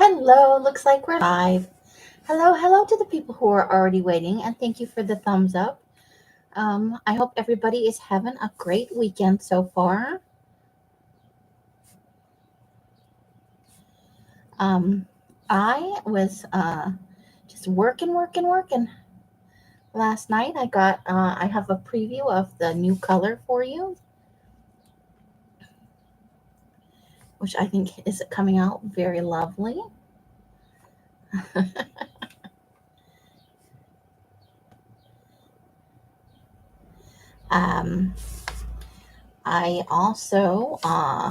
Hello, looks like we're live. Hello to the people who are already waiting, and thank you for the thumbs up. I hope everybody is having a great weekend so far. Um, I was just working. Last night I have a preview of the new color for you, which I think is coming out very lovely. Um, I also,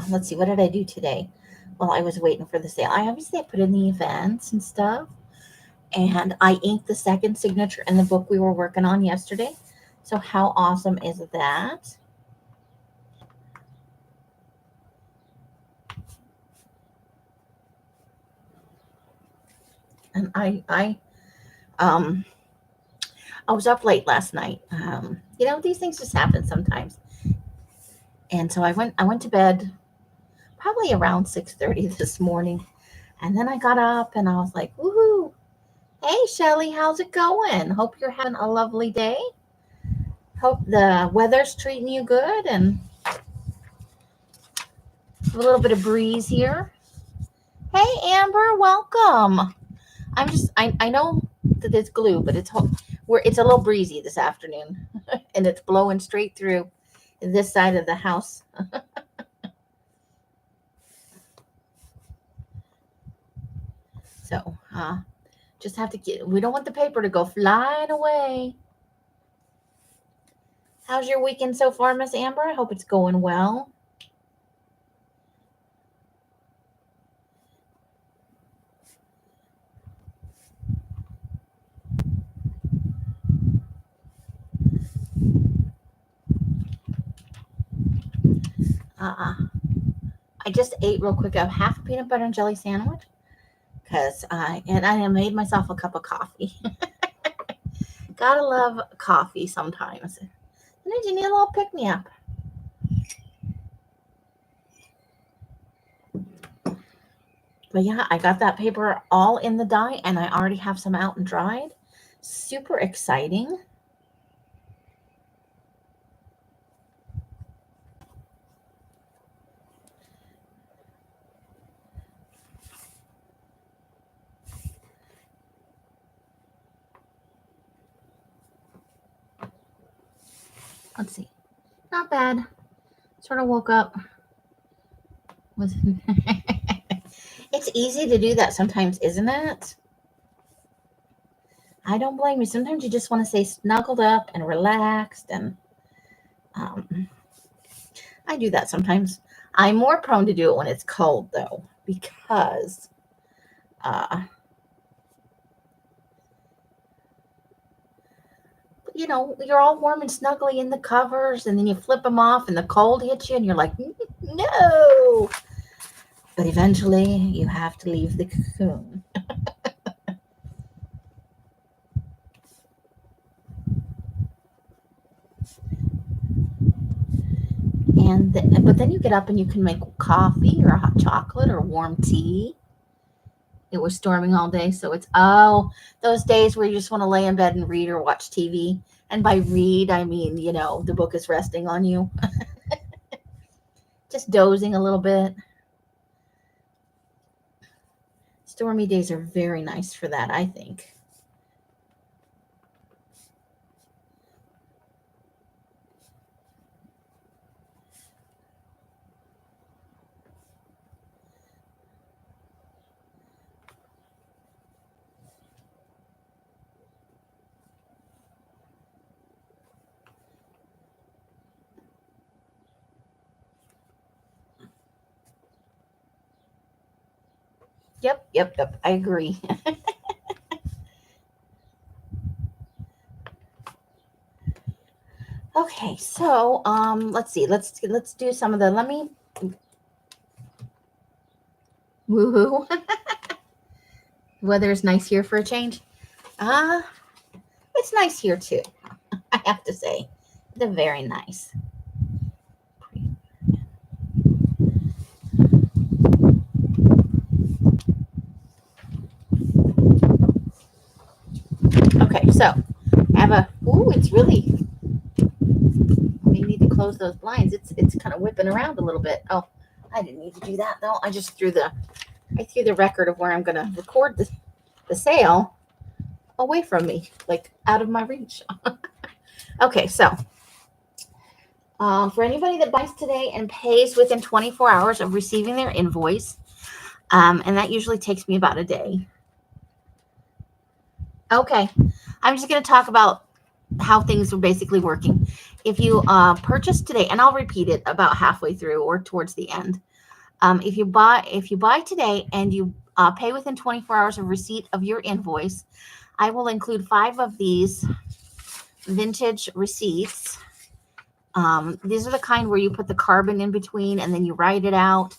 let's see, what did I do today? Well, I was waiting for the sale. I put in the events and stuff, and I inked the second signature in the book we were working on yesterday. So how awesome is that? And um, I was up late last night. These things just happen sometimes. And so I went to bed probably around 6:30 this morning. And then I got up and I was like, woohoo. Hey, Shelly, how's it going? Hope you're having a lovely day. Hope the weather's treating you good and a little bit of breeze here. Hey, Amber, welcome. I know that it's glue, but it's a little breezy this afternoon, and it's blowing straight through this side of the house. So, just have to we don't want the paper to go flying away. How's your weekend so far, Miss Amber? I hope it's going well. I just ate real quick a half peanut butter and jelly sandwich because I made myself a cup of coffee. Gotta love coffee sometimes. Sometimes you need a little pick me up. But yeah, I got that paper all in the dye and I already have some out and dried. Super exciting. Let's see. Not bad. Sort of woke up. It's easy to do that sometimes, isn't it? I don't blame you. Sometimes you just want to stay snuggled up and relaxed, and I do that sometimes. I'm more prone to do it when it's cold, though, because you're all warm and snuggly in the covers, and then you flip them off, and the cold hits you, and you're like, no. But eventually, you have to leave the cocoon. But then you get up and you can make coffee or hot chocolate or warm tea. It was storming all day, so it's those days where you just want to lay in bed and read or watch TV. And by read, I mean the book is resting on you, just dozing a little bit. Stormy days are very nice for that, I think. Yep. I agree. Okay, so let's see. Let's do some of the. Let me. Woohoo! Weather is nice here for a change. It's nice here too. I have to say, they're very nice. it's really, we need to close those blinds. It's kind of whipping around a little bit. Oh, I didn't need to do that though. I threw the record of where I'm going to record the sale away from me, like out of my reach. Okay, so for anybody that buys today and pays within 24 hours of receiving their invoice, and that usually takes me about a day. Okay, I'm just going to talk about how things are basically working. If you purchase today, and I'll repeat it about halfway through or towards the end. If you buy today and you pay within 24 hours of receipt of your invoice, I will include 5 of these vintage receipts. These are the kind where you put the carbon in between and then you write it out.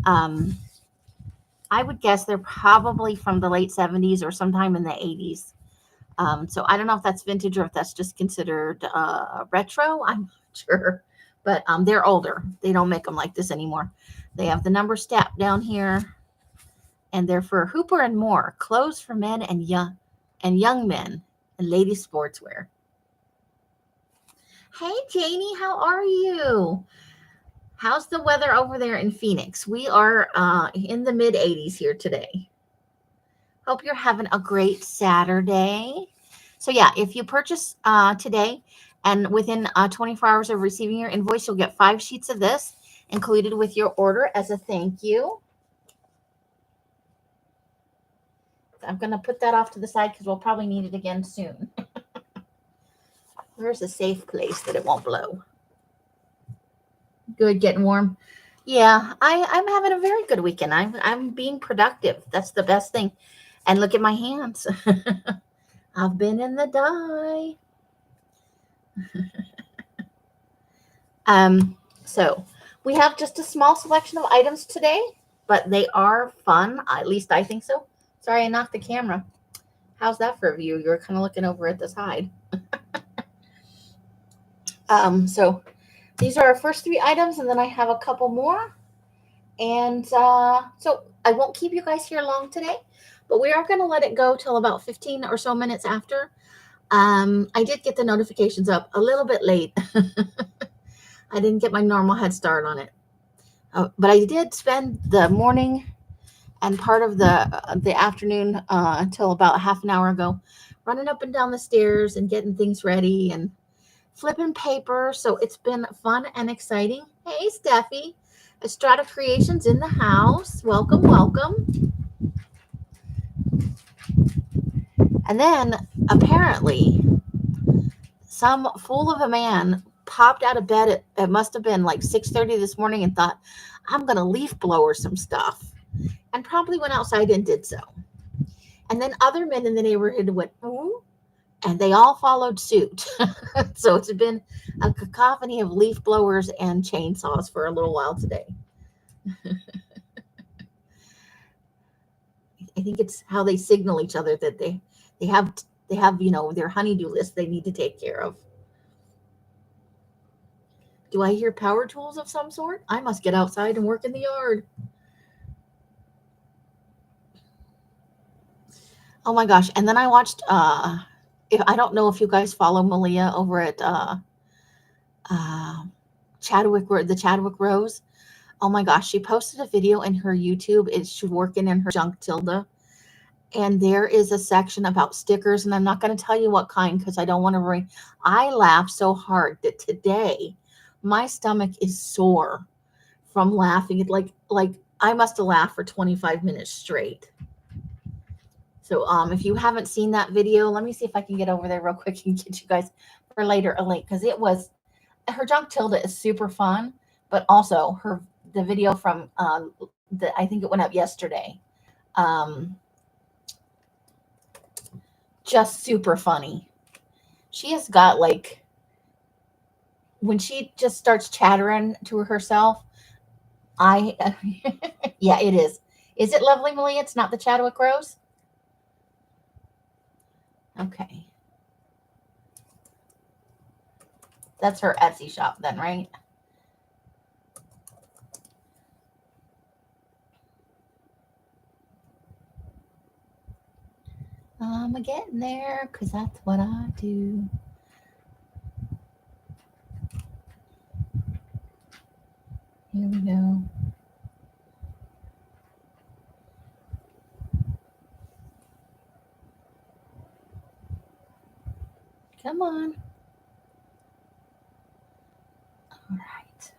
I would guess they're probably from the late 70s or sometime in the 80s. So I don't know if that's vintage or if that's just considered retro. I'm not sure, but they're older. They don't make them like this anymore. They have the number stamped down here, and they're for Hooper and More, clothes for men and young men, and ladies sportswear. Hey, Janie, how are you? How's the weather over there in Phoenix? We are in the mid 80s here today. Hope you're having a great Saturday. So yeah, if you purchase today and within 24 hours of receiving your invoice, you'll get 5 sheets of this included with your order as a thank you. I'm going to put that off to the side because we'll probably need it again soon. Where's a safe place that it won't blow? Good, getting warm. Yeah, I'm having a very good weekend. I'm being productive. That's the best thing. And look at my hands. I've been in the dye. So we have just a small selection of items today, but they are fun. At least I think so. Sorry, I knocked the camera. How's that for a view? You're kind of looking over at the side. So these are our first 3 items, and then I have a couple more. And so I won't keep you guys here long today, but we are going to let it go till about 15 or so minutes after. I did get the notifications up a little bit late. I didn't get my normal head start on it. But I did spend the morning and part of the afternoon until about half an hour ago running up and down the stairs and getting things ready and flipping paper. So it's been fun and exciting. Hey, Steffi. Estrada Creations in the house. Welcome, welcome. And then apparently some fool of a man popped out of bed. It must have been like 6:30 this morning and thought, I'm going to leaf blower some stuff. And promptly went outside and did so. And then other men in the neighborhood went, ooh, and they all followed suit. So it's been a cacophony of leaf blowers and chainsaws for a little while today. I think it's how they signal each other that they have their honeydew list they need to take care of. Do I hear power tools of some sort? I must get outside and work in the yard. Oh my gosh. And then I watched if I don't know if you guys follow Malia over at the Chadwick Rose. Oh my gosh, she posted a video in her YouTube. It's working in her junk Tilda. And there is a section about stickers, and I'm not going to tell you what kind because I don't want to ruin. I laughed so hard that today my stomach is sore from laughing. It like I must have laughed for 25 minutes straight. So if you haven't seen that video, let me see if I can get over there real quick and get you guys for later a link, because her junk Tilda is super fun, but also the video from I think it went up yesterday. Just super funny. She has got when she just starts chattering to herself, yeah, it is. Is it lovely, Malia? It's not the Chadwick Rose? Okay. That's her Etsy shop then, right? I'm getting there because that's what I do. Here we go. Come on. All right.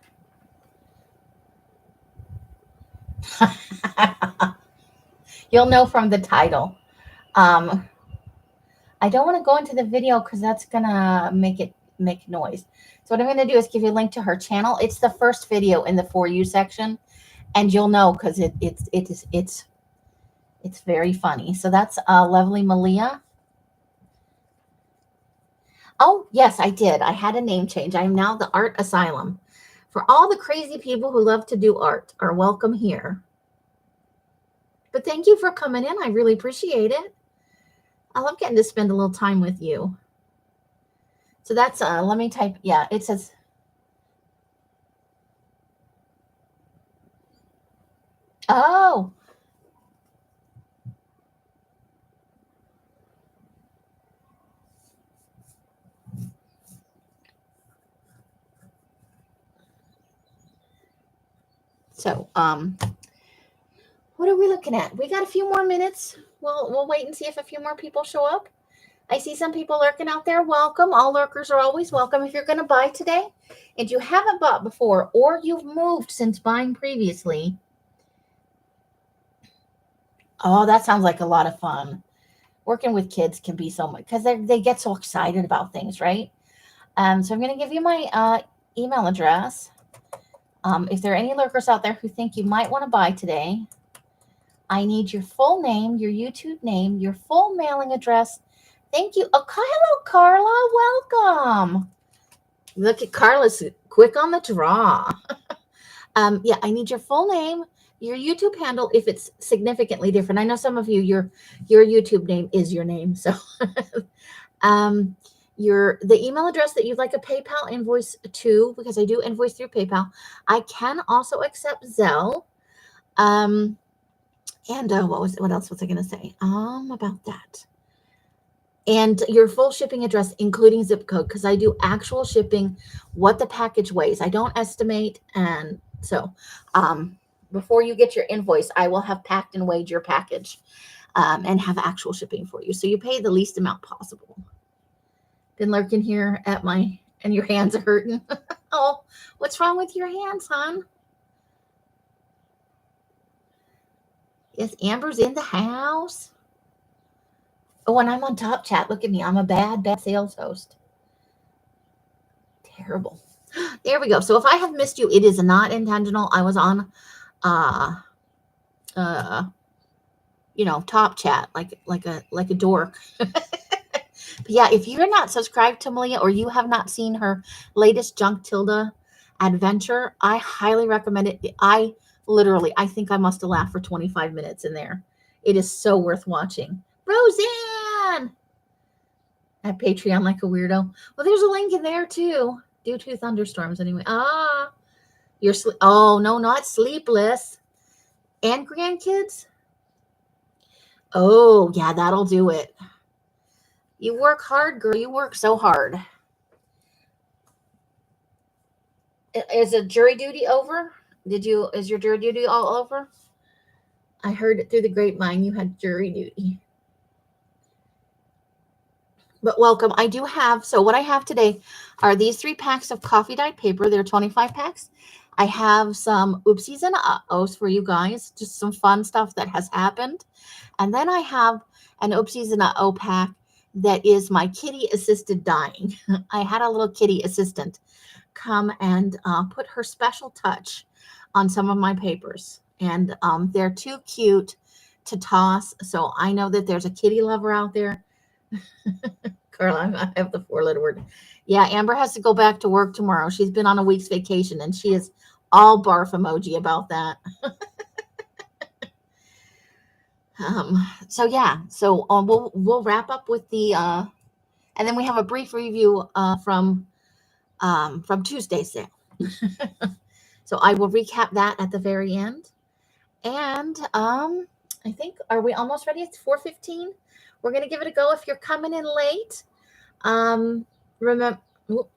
You'll know from the title. Um, I don't want to go into the video because that's gonna make noise. So what I'm gonna do is give you a link to her channel. It's the first video in the For You section, and you'll know because it's very funny. So that's Lovely Malia. Oh yes, I did. I had a name change. I am now the Art Asylum. For all the crazy people who love to do art are welcome here. But thank you for coming in. I really appreciate it. I love getting to spend a little time with you. So that's let me type. Yeah, it says. Oh, so what are we looking at? We got a few more minutes. We'll wait and see if a few more people show up. I see some people lurking out there. Welcome. All lurkers are always welcome. If you're going to buy today and you haven't bought before or you've moved since buying previously. Oh, that sounds like a lot of fun. Working with kids can be so much because they get so excited about things, right? So I'm going to give you my email address. If there are any lurkers out there who think you might want to buy today, I need your full name, your YouTube name, your full mailing address. Thank you. Oh, hello, Carla. Welcome. Look at Carla's quick on the draw. Yeah, I need your full name, your YouTube handle if it's significantly different. I know some of you, your YouTube name is your name. So the email address that you'd like a PayPal invoice to, because I do invoice through PayPal. I can also accept Zelle. And what else was I going to say about that? And your full shipping address, including zip code, because I do actual shipping, what the package weighs. I don't estimate. And so before you get your invoice, I will have packed and weighed your package and have actual shipping for you. So you pay the least amount possible. Been lurking here and your hands are hurting. Oh, what's wrong with your hands, hon? Yes, Amber's in the house. Oh, and I'm on Top Chat. Look at me. I'm a bad sales host. Terrible. There we go. So if I have missed you, it is not intentional. I was on Top Chat like a dork. But yeah, if you're not subscribed to Malia or you have not seen her latest Junk Tilda adventure, I highly recommend it. I think I must have laughed for 25 minutes in there. It is so worth watching. Roseanne at Patreon like a weirdo. Well, there's a link in there too. Due to thunderstorms anyway. Oh no, not sleepless. And grandkids? Oh yeah, that'll do it. You work hard, girl. You work so hard. Is a jury duty over? Is your jury duty all over? I heard it through the grapevine you had jury duty. But welcome. I do have, so what I have today are these 3 packs of coffee dyed paper. They're 25 packs. I have some oopsies and uh-ohs for you guys, just some fun stuff that has happened. And then I have an oopsies and uh-oh pack that is my kitty assisted dying. I had a little kitty assistant come and put her special touch on some of my papers. And they're too cute to toss. So I know that there's a kitty lover out there. Carla, I have the 4-letter word. Yeah, Amber has to go back to work tomorrow. She's been on a week's vacation and she is all barf emoji about that. So yeah, so we'll wrap up with the and then we have a brief review from Tuesday's sale. So I will recap that at the very end. And I think, are we almost ready? It's 4:15. We're gonna give it a go. If you're coming in late, remember.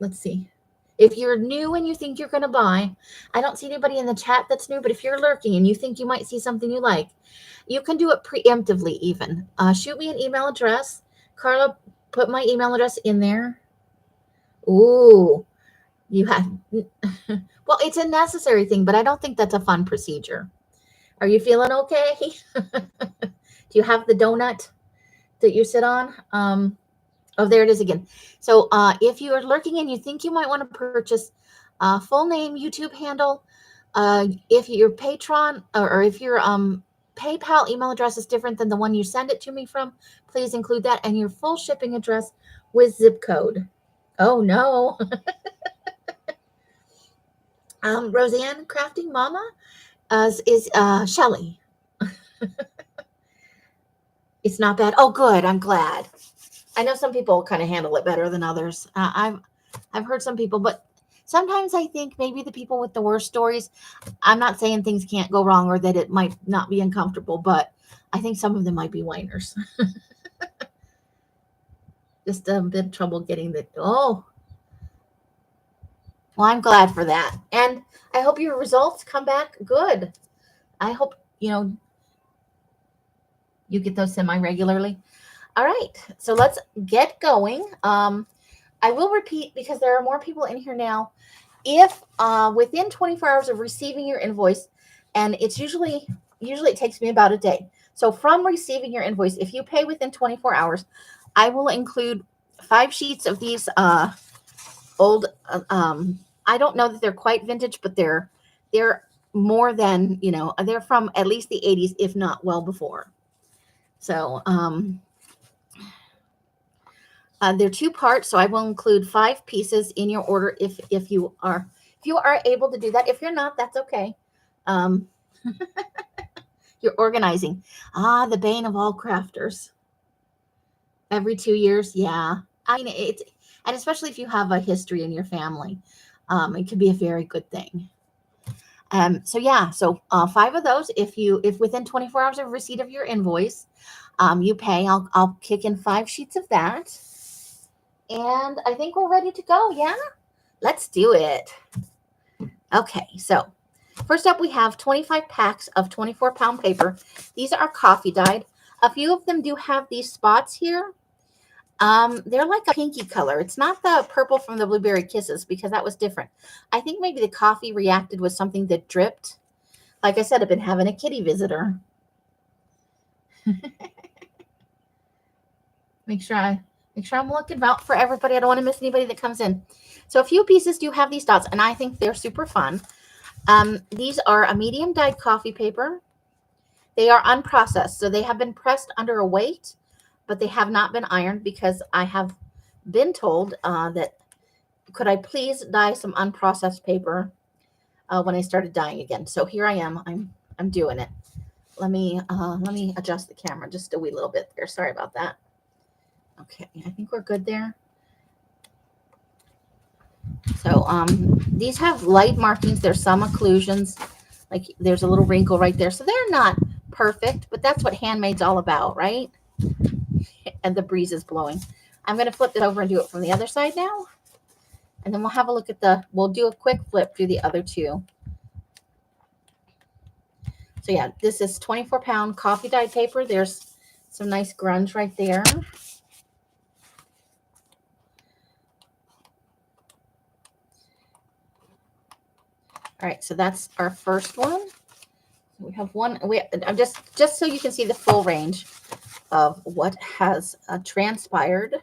Let's see. If you're new and you think you're going to buy, I don't see anybody in the chat that's new, but if you're lurking and you think you might see something you like, you can do it preemptively even. Shoot me an email address. Carla, put my email address in there. Ooh, you have, well, it's a necessary thing, but I don't think that's a fun procedure. Are you feeling okay? Do you have the donut that you sit on? Oh, there it is again. So if you are lurking and you think you might want to purchase full name, YouTube handle, if your Patreon or if your PayPal email address is different than the one you send it to me from, please include that and your full shipping address with zip code. Oh no. Roseanne Crafting Mama is Shelly. It's not bad. Oh, good. I'm glad. I know some people kind of handle it better than others. I've heard some people, but sometimes I think maybe the people with the worst stories, I'm not saying things can't go wrong or that it might not be uncomfortable, but I think some of them might be whiners. Just a bit of trouble getting the, oh, well, I'm glad for that. And I hope your results come back good. I hope, you get those semi-regularly. All right, so let's get going. I will repeat because there are more people in here now. If within 24 hours of receiving your invoice, and it's usually it takes me about a day. So from receiving your invoice, if you pay within 24 hours, I will include 5 sheets of these old. I don't know that they're quite vintage, but they're more than they're from at least the 80s, if not well before. So they're 2 parts, so I will include 5 pieces in your order if you are able to do that. If you're not, that's okay. You're organizing. The bane of all crafters. Every 2 years, yeah. I mean, and especially if you have a history in your family, it could be a very good thing. So yeah, so 5 of those. If within 24 hours of receipt of your invoice, you pay, I'll kick in 5 sheets of that. And I think we're ready to go. Yeah, let's do it. Okay, so first up we have 25 packs of 24-pound paper. These are coffee dyed. A few of them do have these spots here. They're like a pinky color. It's not the purple from the Blueberry Kisses because that was different. I think maybe the coffee reacted with something that dripped. Like I said, I've been having a kitty visitor. Make sure I'm looking out for everybody. I don't want to miss anybody that comes in. So a few pieces do have these dots, and I think they're super fun. These are a medium dyed coffee paper. They are unprocessed, so they have been pressed under a weight, but they have not been ironed because I have been told that could I please dye some unprocessed paper when I started dyeing again. So here I am. I'm doing it. Let me adjust the camera just a wee little bit there. Sorry about that. Okay, I think we're good there. So these have light markings. There's some occlusions, like there's a little wrinkle right there. So they're not perfect, but that's what handmade's all about, right? And the breeze is blowing. I'm going to flip it over and do it from the other side now. And then we'll have a look at we'll do a quick flip through the other 2. So yeah, this is 24-pound coffee dyed paper. There's some nice grunge right there. All right, so that's our first one. We have one. I'm just so you can see the full range of what has transpired.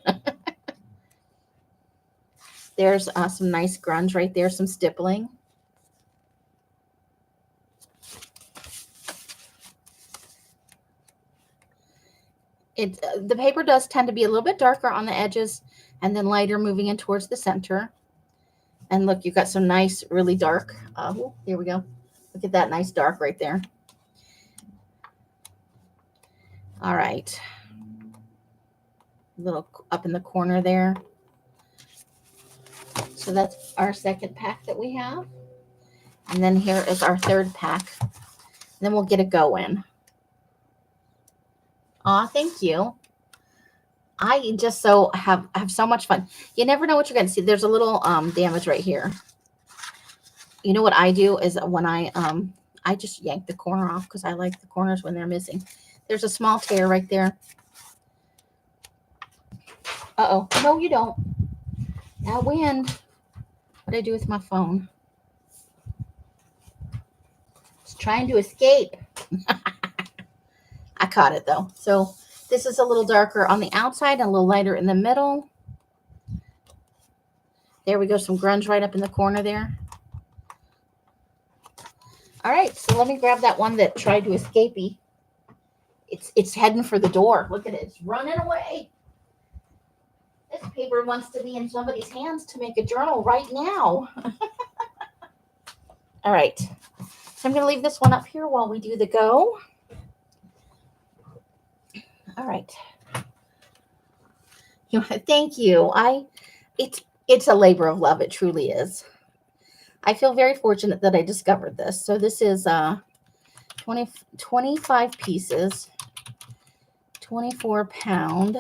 There's some nice grunge right there, some stippling. The paper does tend to be a little bit darker on the edges and then lighter moving in towards the center. And look, you've got some nice, really dark. Here we go. Look at that nice dark right there. All right. A little up in the corner there. So that's our second pack that we have. And then here is our third pack. And then we'll get a go in. Aw, thank you. I just have so much fun. You never know what you're going to see. There's a little damage right here. You know what I do is when I just yank the corner off because I like the corners when they're missing. There's a small tear right there. Uh-oh. No, you don't. That wind. What did I do with my phone? It's trying to escape. I caught it though. So this is a little darker on the outside and a little lighter in the middle. There we go. Some grunge right up in the corner there. All right. So let me grab that one that tried to escape me. It's heading for the door. Look at it. It's running away. This paper wants to be in somebody's hands to make a journal right now. All right. So I'm going to leave this one up here while we do the go. All right. Thank you. It's a labor of love. It truly is. I feel very fortunate that I discovered this. So this is 25 pieces, 24-pound,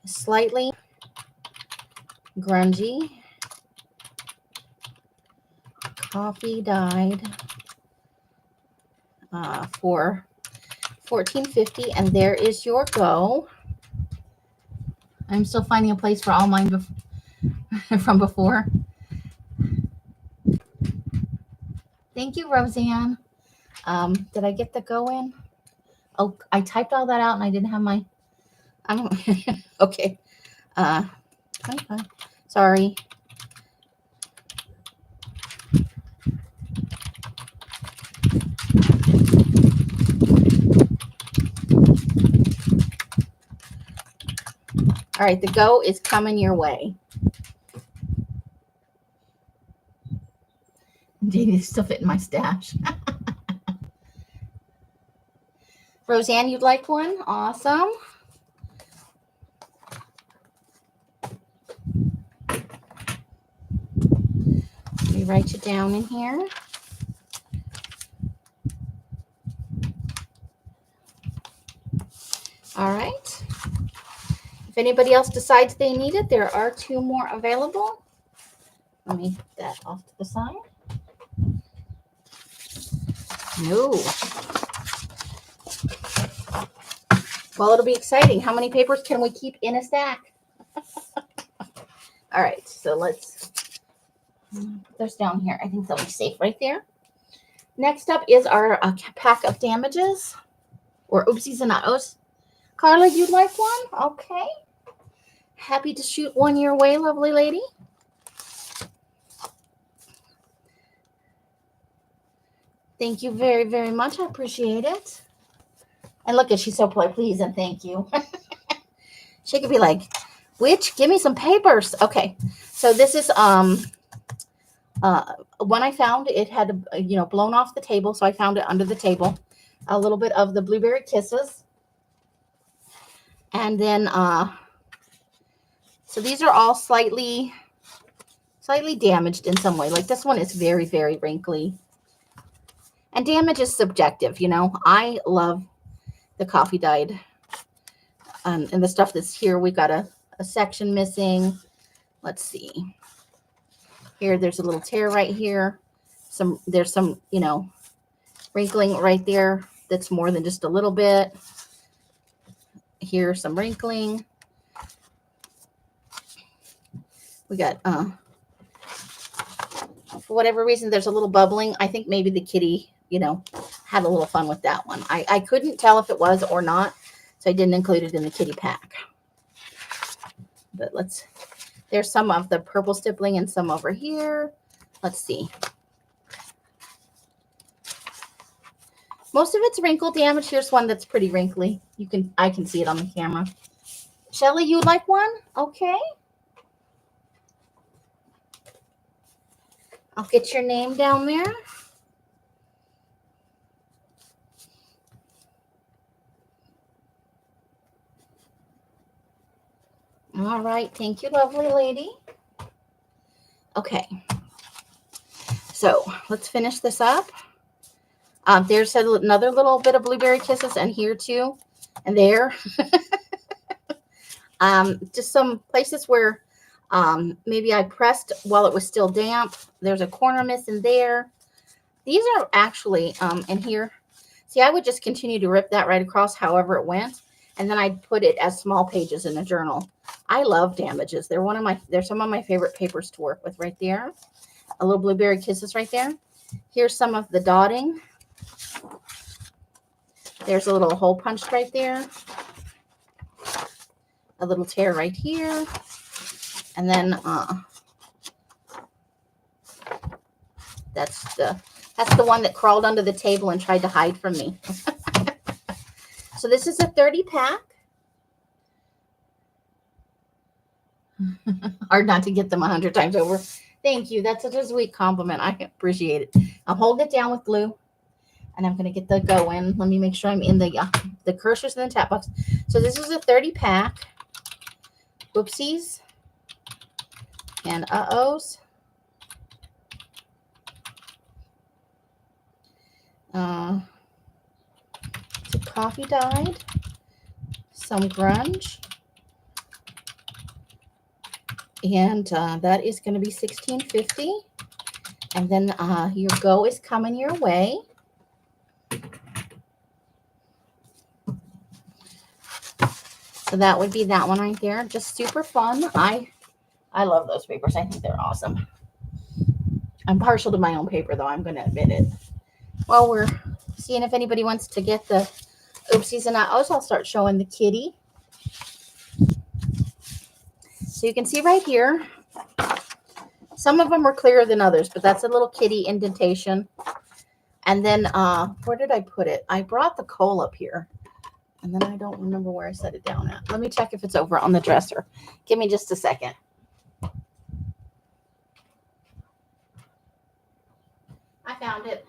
slightly grungy, coffee dyed for $14.50, and there is your go. I'm still finding a place for all mine from before. Thank you, Roseanne. Did I get the go in? Oh, I typed all that out and I didn't have my. Okay. 25. Sorry. All right, the go is coming your way. It's still fitting my stash. Roseanne, you'd like one? Awesome. Let me write you down in here. All right. If anybody else decides they need it, there are 2 more available. Let me put that off to the side. No. Well, it'll be exciting. How many papers can we keep in a stack? All right, so let's put those down here. I think they'll be safe right there. Next up is our pack of damages, or oopsies and not-ohs. Carla, you'd like one? Okay. Happy to shoot one your way, lovely lady. Thank you very, very much. I appreciate it. And look at, she's so pleased and thank you. She could be like, witch, give me some papers. Okay. So this is when I found it had blown off the table, so I found it under the table. A little bit of the Blueberry Kisses. And then so these are all slightly damaged in some way. Like this one is very, very wrinkly. And damage is subjective, I love the coffee dyed. And the stuff that's here, we've got a section missing. Let's see. Here, there's a little tear right here. There's some, wrinkling right there that's more than just a little bit. Here's some wrinkling. We got, for whatever reason, there's a little bubbling. I think maybe the kitty, had a little fun with that one. I couldn't tell if it was or not, so I didn't include it in the kitty pack. But there's some of the purple stippling and some over here. Let's see. Most of it's wrinkle damage. Here's one that's pretty wrinkly. I can see it on the camera. Shelly, you would like one? Okay. I'll get your name down there. All right. Thank you, lovely lady. Okay. So let's finish this up. There's another little bit of Blueberry Kisses, and here too, and there. Just some places where maybe I pressed while it was still damp. There's a corner missing there. These are actually in here. See, I would just continue to rip that right across however it went, and then I'd put it as small pages in a journal. I love damages. They're some of my favorite papers to work with right there. A little blueberry kisses right there. Here's some of the dotting. There's a little hole punched right there. A little tear right here. And then that's the one that crawled under the table and tried to hide from me. So this is a 30 pack. Hard not to get them 100 times over. Thank you. That's such a sweet compliment. I appreciate it. I'm holding it down with glue, and I'm going to get the go in. Let me make sure I'm in the cursors in the tap box. So this is a 30 pack. Oopsies and uh-ohs. Some coffee dyed, some grunge, and that is going to be $16.50. And then your go is coming your way. So that would be that one right there. Just super fun. I love those papers. I think they're awesome. I'm partial to my own paper, though. I'm going to admit it. While we're seeing if anybody wants to get the oopsies and uh-ohs, I'll start showing the kitty. So you can see right here, some of them are clearer than others, but that's a little kitty indentation. And then where did I put it? I brought the coal up here, and then I don't remember where I set it down at. Let me check if it's over on the dresser. Give me just a second. I found it.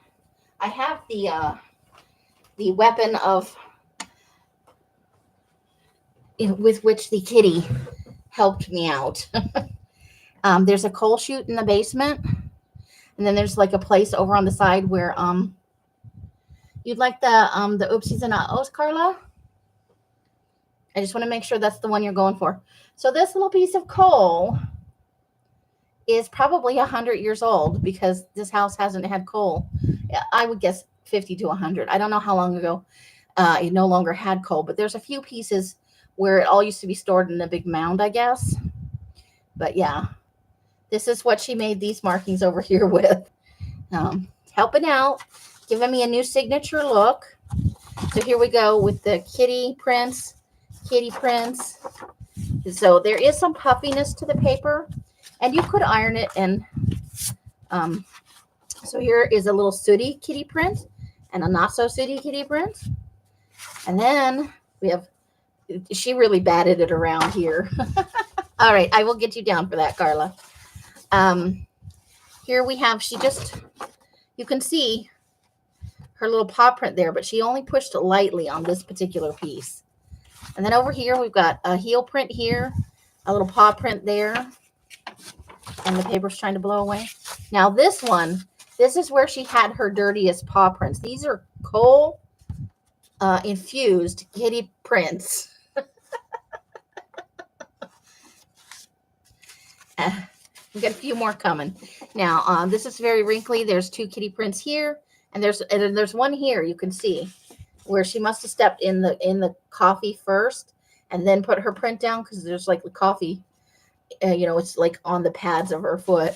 I have the weapon of with which the kitty helped me out. There's a coal chute in the basement, and then there's like a place over on the side where you'd like the oopsies and uh-ohs, Carla. I just want to make sure that's the one you're going for. So this little piece of coal is probably 100 years old because this house hasn't had coal. I would guess 50 to 100. I don't know how long ago it no longer had coal, but there's a few pieces where it all used to be stored in a big mound, I guess. But yeah, this is what she made these markings over here with. Helping out, giving me a new signature look. So here we go with the kitty prints. So there is some puffiness to the paper, and you could iron it. And so here is a little sooty kitty print and a not so sooty kitty print. And then we have, she really batted it around here. All right, I will get you down for that, Carla. Here we have, you can see her little paw print there, but she only pushed lightly on this particular piece. And then over here, we've got a heel print here, a little paw print there, and the paper's trying to blow away. Now this one, this is where she had her dirtiest paw prints. These are coal infused kitty prints. We've got a few more coming. Now, this is very wrinkly. There's two kitty prints here, and there's one here you can see where she must have stepped in the coffee first and then put her print down because there's like the coffee, it's like on the pads of her foot.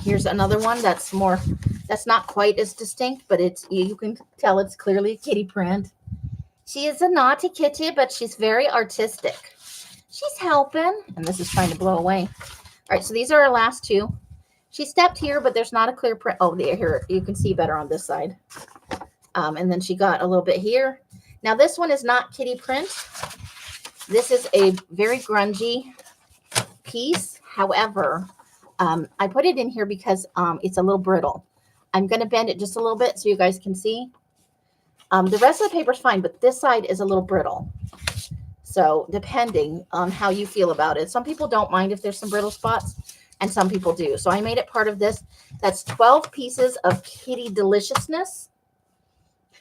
Here's another one that's not quite as distinct, but you can tell it's clearly a kitty print. She is a naughty kitty, but she's very artistic. She's helping, and this is trying to blow away. All right, so these are our last two. She stepped here, but there's not a clear print. Oh, here, you can see better on this side. And then she got a little bit here. Now, this one is not kitty print. This is a very grungy piece. However, I put it in here because it's a little brittle. I'm going to bend it just a little bit so you guys can see. The rest of the paper is fine, but this side is a little brittle. So depending on how you feel about it. Some people don't mind if there's some brittle spots, and some people do. So I made it part of this. That's 12 pieces of kitty deliciousness.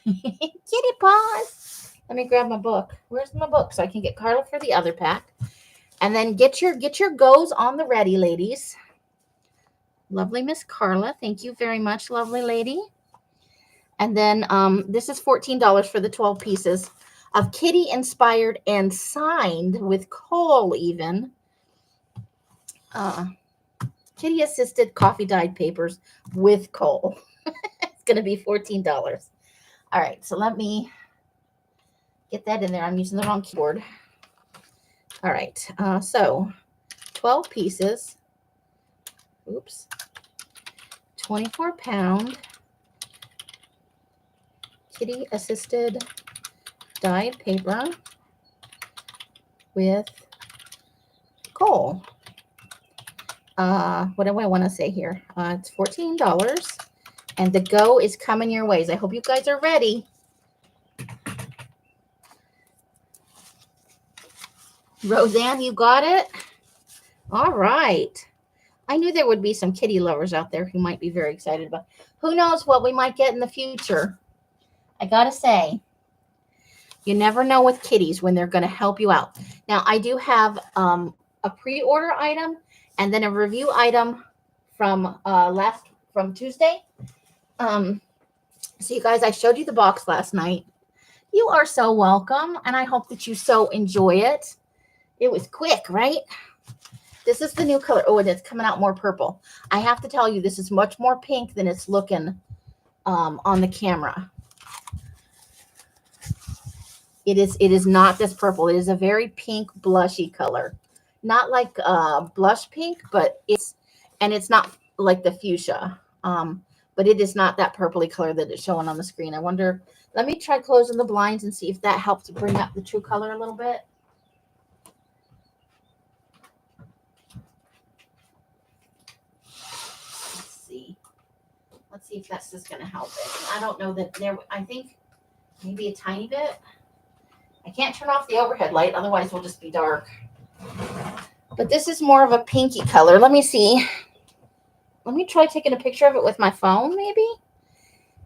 Kitty paws. Let me grab my book. Where's my book so I can get Carla for the other pack? And then get your goes on the ready, ladies. Lovely Miss Carla. Thank you very much, lovely lady. And then this is $14 for the 12 pieces of kitty inspired and signed with Cole even. Kitty assisted coffee dyed papers with Cole. It's going to be $14. All right, so let me get that in there. I'm using the wrong keyboard. All right, so 12 pieces. Oops. 24-pound kitty assisted dyed paper with Cole. What do I want to say here? It's $14, and the go is coming your ways. I hope you guys are ready. Roseanne, you got it? All right. I knew there would be some kitty lovers out there who might be very excited about. Who knows what we might get in the future? I gotta say, you never know with kitties when they're going to help you out. Now, I do have a pre-order item and then a review item from Tuesday. So you guys, I showed you the box last night. You are so welcome, and I hope that you so enjoy it. It was quick, right? This is the new color. Oh, and it's coming out more purple. I have to tell you, this is much more pink than it's looking on the camera. It is not this purple. It is a very pink blushy color. Not like blush pink, but it's not like the fuchsia. But it is not that purpley color that it's showing on the screen. I wonder, let me try closing the blinds and see if that helps to bring up the true color a little bit. Let's see if that's just going to help it. I don't know that I think maybe a tiny bit. I can't turn off the overhead light, otherwise we'll just be dark. But this is more of a pinky color. Let me see. Let me try taking a picture of it with my phone, maybe.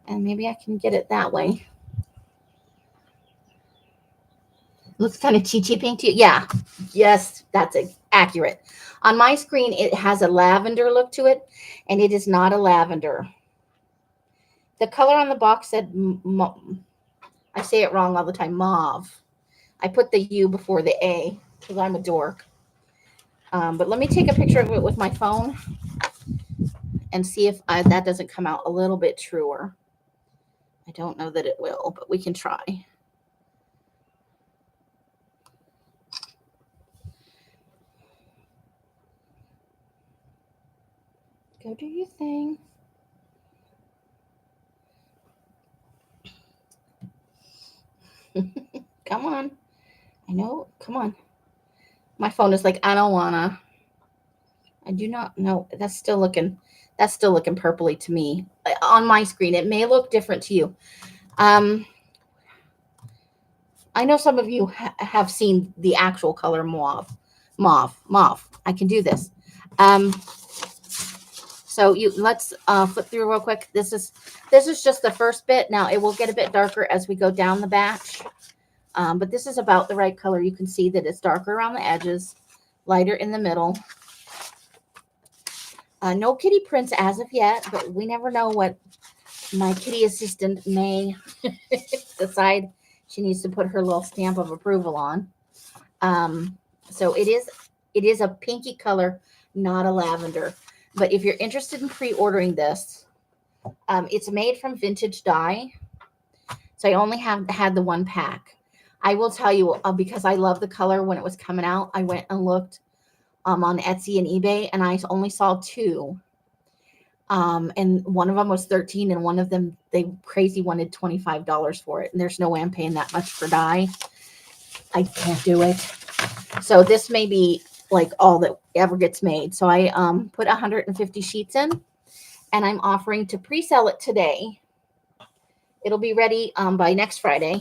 And maybe I can get it that way. Looks kind of cheechy pink to you. Yeah. Yes, that's accurate. On my screen, it has a lavender look to it, and it is not a lavender. The color on the box said, I say it wrong all the time, mauve. I put the U before the A because I'm a dork. But let me take a picture of it with my phone and see if that doesn't come out a little bit truer. I don't know that it will, but we can try. Go do your thing. Come on. I know. Come on. My phone is like, I don't wanna. I do not know. That's still looking purpley to me. On my screen, it may look different to you. I know some of you have seen the actual color mauve. I can do this. So let's flip through real quick. This is just the first bit. Now it will get a bit darker as we go down the batch. But this is about the right color. You can see that it's darker around the edges, lighter in the middle. No kitty prints as of yet, but we never know what my kitty assistant may decide she needs to put her little stamp of approval on. So it is a pinky color, not a lavender. But if you're interested in pre-ordering this, it's made from vintage dye. So I only had the one pack. I will tell you, because I love the color when it was coming out, I went and looked on Etsy and eBay, and I only saw two. And one of them was $13, and one of them, they crazy wanted $25 for it. And there's no way I'm paying that much for dye. I can't do it. So this may be like all that ever gets made. So I put 150 sheets in, and I'm offering to pre-sell it today. It'll be ready by next Friday.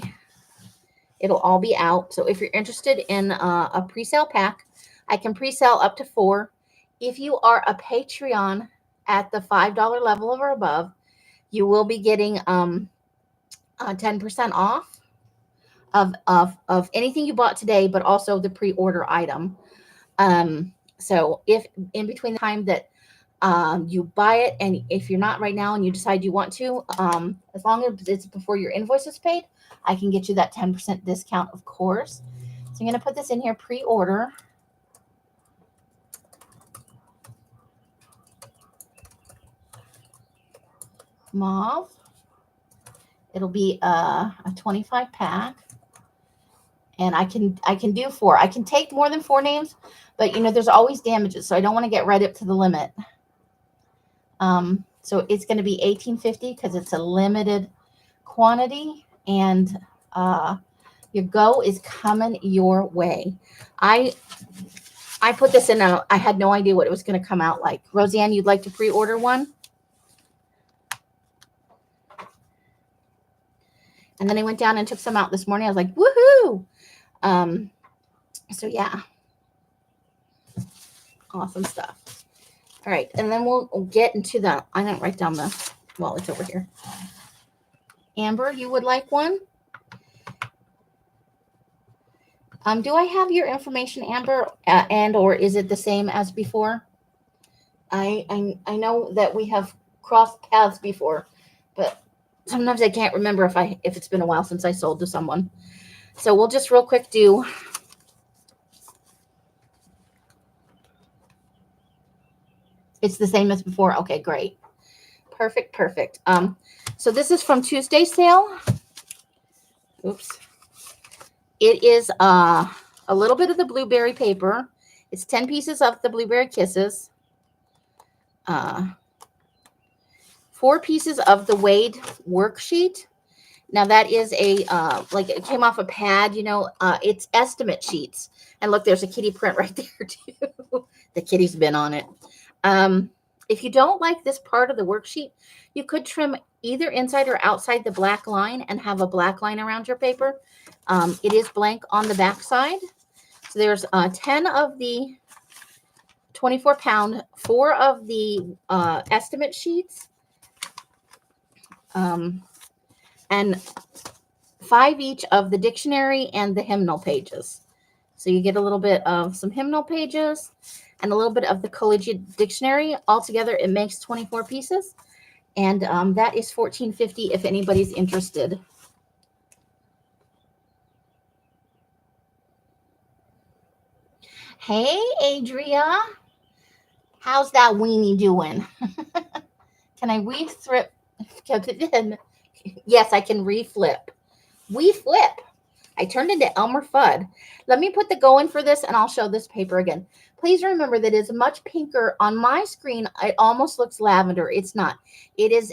It'll all be out. So if you're interested in a pre-sale pack, I can pre-sell up to 4. If you are a Patreon at the $5 level or above, you will be getting 10% off of anything you bought today, but also the pre-order item. So if in between the time that you buy it, and if you're not right now and you decide you want to, as long as it's before your invoice is paid, I can get you that 10% discount, of course. So I'm going to put this in here, pre-order. Mauve. It'll be a 25 pack. And I can do 4. I can take more than 4 names, but there's always damages, so I don't want to get right up to the limit. So it's going to be $18.50 because it's a limited quantity, and your go is coming your way. I put this in I had no idea what it was going to come out like. Roseanne, you'd like to pre-order one? And then I went down and took some out this morning. I was like, woohoo! So yeah, awesome stuff. All right, and then we'll get into the, I didn't write down the, well, it's over here. Amber, you would like one? Do I have your information, Amber, and or is it the same as before? I know that we have crossed paths before, but sometimes I can't remember if it's been a while since I sold to someone. So we'll just real quick do. It's the same as before. Okay, great. Perfect. So this is from Tuesday's sale. Oops. It is a little bit of the blueberry paper. It's 10 pieces of the blueberry kisses. 4 pieces of the Wade worksheet. Now that is a like it came off a pad, it's estimate sheets. And look, there's a kitty print right there too. The kitty's been on it. If you don't like this part of the worksheet, you could trim either inside or outside the black line and have a black line around your paper. It is blank on the back side. So there's 10 of the 24-pound, 4 of the estimate sheets, and 5 each of the dictionary and the hymnal pages. So you get a little bit of some hymnal pages and a little bit of the Collage dictionary. Altogether, it makes 24 pieces. And that is $14.50 if anybody's interested. Hey, Adria. How's that weenie doing? Can I reflip? Yes, I can reflip. We flip. I turned into Elmer Fudd. Let me put the go in for this, and I'll show this paper again. Please remember that it's much pinker. On my screen, it almost looks lavender. It's not. It is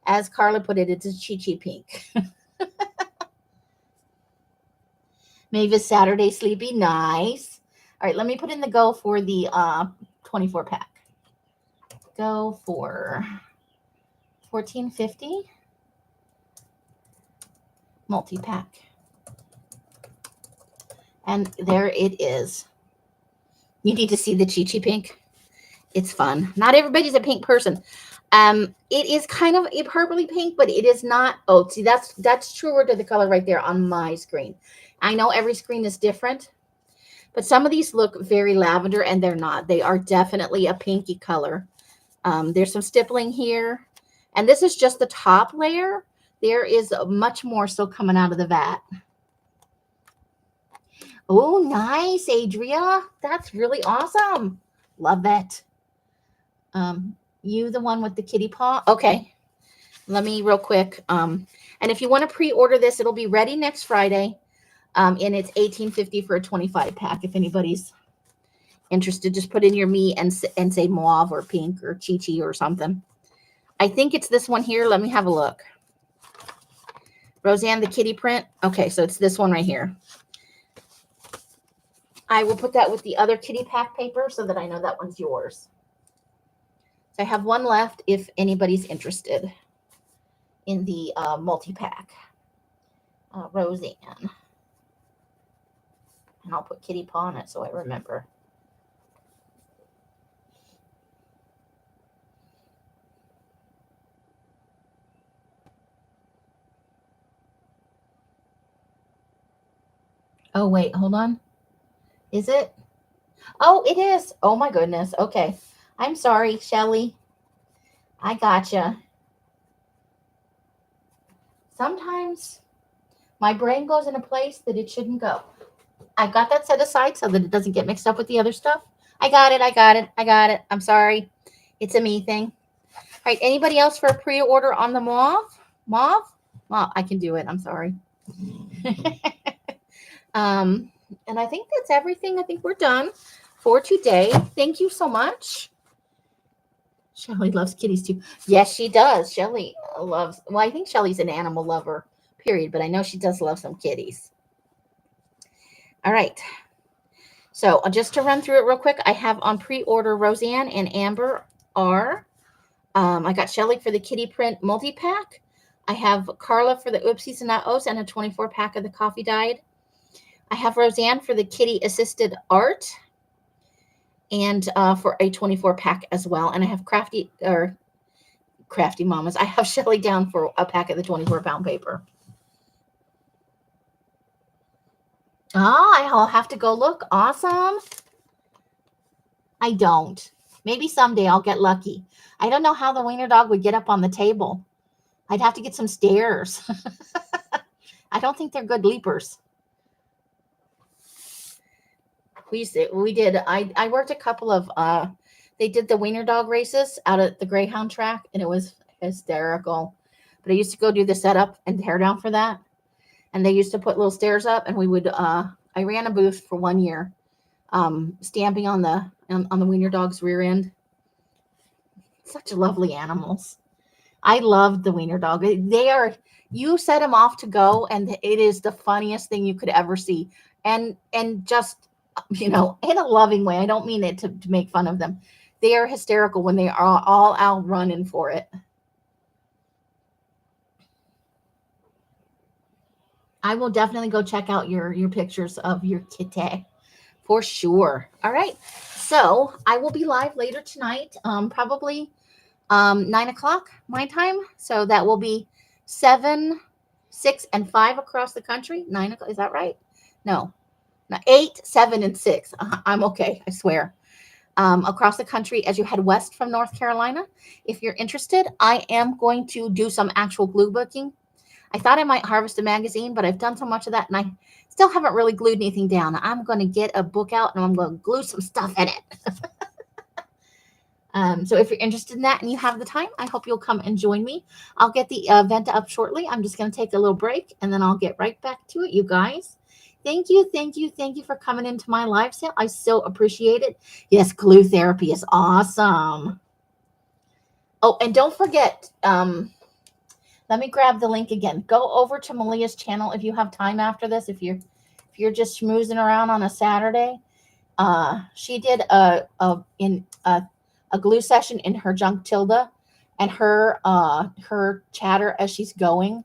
as Carla put it, it's a chi-chi pink. Mavis Saturday Sleepy. Nice. All right, let me put in the go for the 24 pack. Go for $14.50. Multi-pack. And there it is. You need to see the Chi-Chi pink. It's fun. Not everybody's a pink person. It is kind of a purpley pink, but it is not. Oh, see, that's truer to the color right there on my screen. I know every screen is different, but some of these look very lavender, and they're not. They are definitely a pinky color. There's some stippling here, and this is just the top layer. There is much more still coming out of the vat. Oh, nice, Adria. That's really awesome. Love it. You the one with the kitty paw? Okay. Let me real quick. And if you want to pre-order this, it'll be ready next Friday. And it's $18.50 for a 25 pack. If anybody's interested, just put in your me and say mauve or pink or chi-chi or something. I think it's this one here. Let me have a look. Roseanne, the kitty print. Okay, so it's this one right here. I will put that with the other kitty pack paper so that I know that one's yours. So I have one left if anybody's interested in the multi-pack. Roseanne. And I'll put kitty paw on it so I remember. Oh, wait, hold on. Is it? Oh, it is. Oh, my goodness. Okay. I'm sorry, Shelly. I gotcha. Sometimes my brain goes in a place that it shouldn't go. I got that set aside so that it doesn't get mixed up with the other stuff. I got it. I got it. I got it. I'm sorry. It's a me thing. All right. Anybody else for a pre-order on the mauve? Mauve? Mauve. I can do it. I'm sorry. um, and I think that's everything. I think we're done for today. Thank you so much. Shelly loves kitties too. Yes, she does. Shelly loves, well, I think Shelly's an animal lover, period, but I know she does love some kitties. All right. So just to run through it real quick, I have on pre-order Roseanne and Amber R. I got Shelly for the kitty print multi-pack. I have Carla for the Oopsies and Not O's and a 24-pack of the Coffee Dyed. I have Roseanne for the kitty assisted art and for a 24-pack as well. And I have Crafty Mamas. I have Shelly down for a pack of the 24-pound paper. I'll have to go look. Awesome. I don't. Maybe someday I'll get lucky. I don't know how the wiener dog would get up on the table. I'd have to get some stairs. I don't think they're good leapers. I worked a couple of, they did the wiener dog races out at the Greyhound track, and it was hysterical. But I used to go do the setup and tear down for that. And they used to put little stairs up, and we would, I ran a booth for 1 year, stamping on the wiener dog's rear end. Such lovely animals. I loved the wiener dog. You set him off to go, and it is the funniest thing you could ever see. And just, in a loving way. I don't mean it to make fun of them. They are hysterical when they are all out running for it. I will definitely go check out your pictures of your kitty for sure. All right. So I will be live later tonight, probably 9:00 my time. So that will be 7, 6, and 5 across the country. 9:00. Is that right? No, 8, 7, and 6. I'm okay. I swear. Across the country as you head west from North Carolina. If you're interested, I am going to do some actual glue booking. I thought I might harvest a magazine, but I've done so much of that and I still haven't really glued anything down. I'm going to get a book out and I'm going to glue some stuff in it. So if you're interested in that and you have the time, I hope you'll come and join me. I'll get the event up shortly. I'm just going to take a little break and then I'll get right back to it, you guys. Thank you for coming into my live sale. I so appreciate it. Yes, glue therapy is awesome. Oh, and don't forget, let me grab the link again. Go over to Malia's channel if you have time after this. If you're just schmoozing around on a Saturday, she did a glue session in her junk Tilda, and her chatter as she's going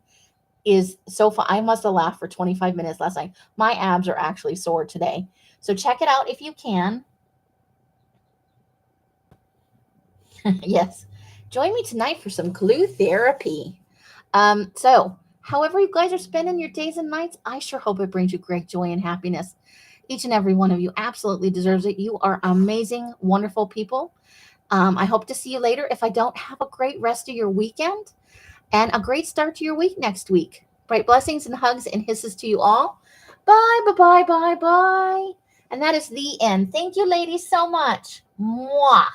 is so fun. I must have laughed for 25 minutes last night. My abs are actually sore today. So check it out if you can. Yes. Join me tonight for some glue therapy. So however you guys are spending your days and nights, I sure hope it brings you great joy and happiness. Each and every one of you absolutely deserves it. You are amazing, wonderful people. I hope to see you later. If I don't, have a great rest of your weekend and a great start to your week next week. Bright blessings and hugs and hisses to you all. Bye, bye, bye, bye, bye. And that is the end. Thank you, ladies, so much. Mwah.